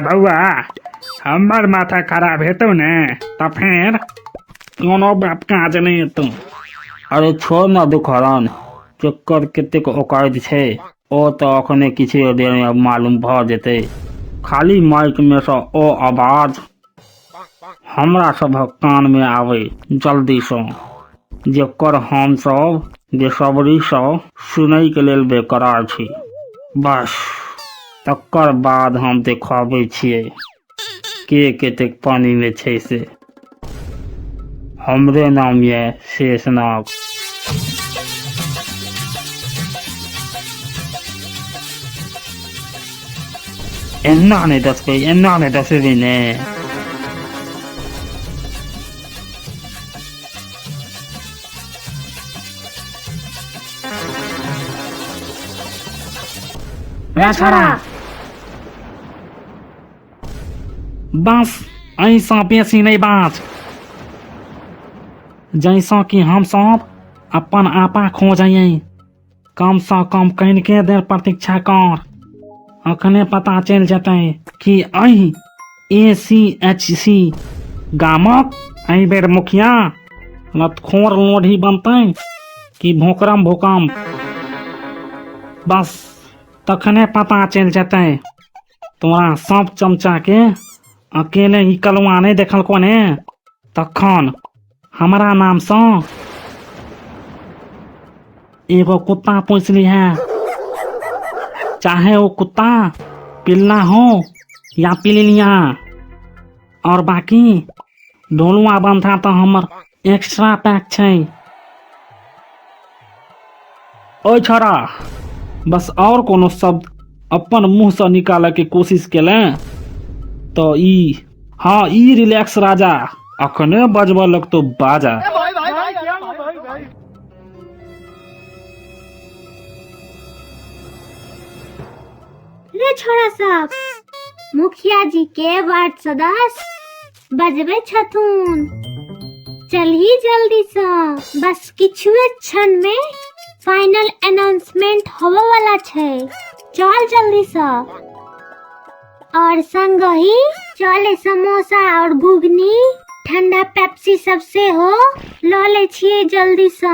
बउआ हमर माथा खराब हेतौ ने तो फिर कोनो बात काज नहीं हेतौ। अरे छोड़ ना दुखरान, चक्कर कतेक औकात छै ओ तो अखने किछु देर में मालूम भ जेतै। खाली माइक में से ओ आवाज हमरा सभक कान में आवे जल्दी से, जेकर हम सब बेसब्री से सुनै के लेल बेकरार छी। बस तकर बाद हम देखाबै छियै के कतेक पानी में छै से। हमरे नाम ये शेषनाग। एना नहीं दसबे ने। बस ऐसा बेसी नहीं बात, जैसा कि हम सब अपन आपा खो जाइए। कम से कम कनिके देर प्रतीक्षा कर, अखने पता चल जतै कि अही ACHC गामक एहि बेर मुखिया लतखोर लोढ़ी बनतै कि भोकरम भूकंप। बस तखने पता चल जतै। तोरा सब चमचा के अकेले ही कलुआ नहीं देखलको ने, तखन हमारा नाम से एगो कुत्ता पूछ ली है, चाहे वो कुत्ता पिल्ला हो या पिलिया। और बाकी ढोलुआ बंधा तो हमर एक्स्ट्रा पैक छै। ओ छोरा, बस और कोनो शब्द अपन मुंह से निकाले के कोशिश केले तो ई रिलैक्स राजा अखने बजबा लगतो बाजा। रे छोरा सब, मुखिया जी के वार्ड सदस्य बजबे छथुन। चलही जल्दी से, बस किछुए क्षण में फाइनल अनाउंसमेंट होवे वाला छै। चल जल्दी से। और संग ही चले समोसा और घुगनी ठंडा पेप्सी सबसे हो लो ले छिए जल्दी से।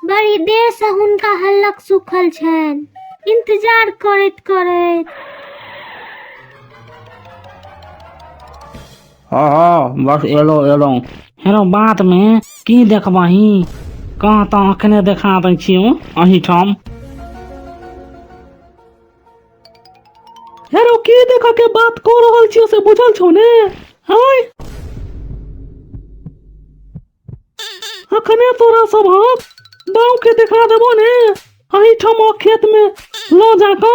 बड़ी देर से हुनका हल्लक सुखल छन, इंतजार करैत करैत। हाँ बस एलो। हेरो बात में की देखबाही, कहाँ तो अखने देखा दै छियो अही ठाम। हेरो की देखा के बात कर रहल छियो से बुझल छौ ने? हाय अखने तोरा सब बाऊ के दिखा देबो ने। अही ठाम खेत में लो जाको,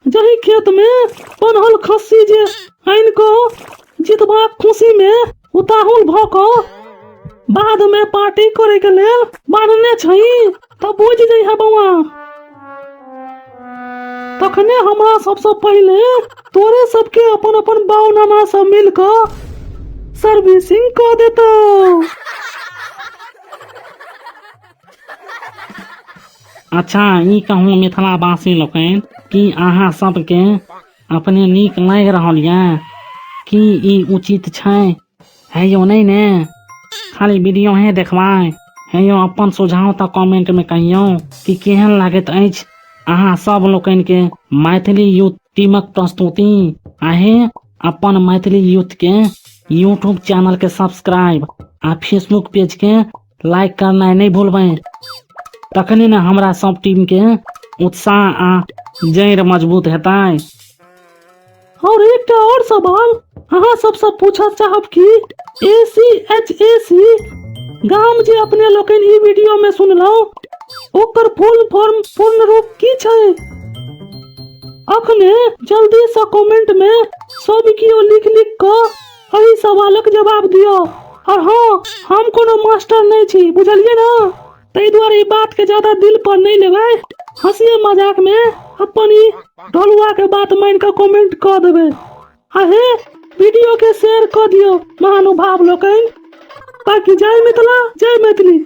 जही खेत में बनहल खस्सी जे आइन को जितबा खुशी में उताहुल भ को बाद में पार्टी करे के लेल बांधने छई, तब बुझ जइहा बउआ। तखने हमरा सबसे पहले तोरे सबके अपन अपन बाऊ नाना सब मिलकर सर्विसिंग कर देतो। अच्छा ई कहूँ मिथिला वासी लोकन कि अहाँ सबके अपने नीक लागि रहल ये कि ई उचित छै? है यो नहीं ने, खाली वीडियो है देखबाई है यो। अपन सुझाव तो कमेंट में कहियो कि केहन लागत अछि अहाँ सब लोकन के मैथिली यूथ टीमक प्रस्तुति। आहे अपन मैथिली यूथ के यूट्यूब चैनल के सब्सक्राइब आ फेसबुक पेज के लाइक करना नहीं भूलबै। तखने न हमरा सब टीम के उत्साह आ जड़ मजबूत हेतै। और एक और सवाल अहाँ सबसे पूछा चाहब कि ACHAC गाम जे अपने लोकन ई वीडियो में सुनलो ओकर फुल फॉर्म पूर्ण रूप की छै? अखने जल्दी से कमेंट में सब कियो लिख क एही सवालक जवाब दियो। और हाँ, हम कोनो मास्टर नहीं छी, बुझलिए ना? तै द्वारे ई बात के ज्यादा दिल पर नहीं लेबै। हंसी मजाक में अपन ई ढोलुआ के बात मान के कमेंट कर देबै। आहे वीडियो के शेयर कर दियो महानुभाव लोकन। बाकी जय मिथिला, जय मैथिली।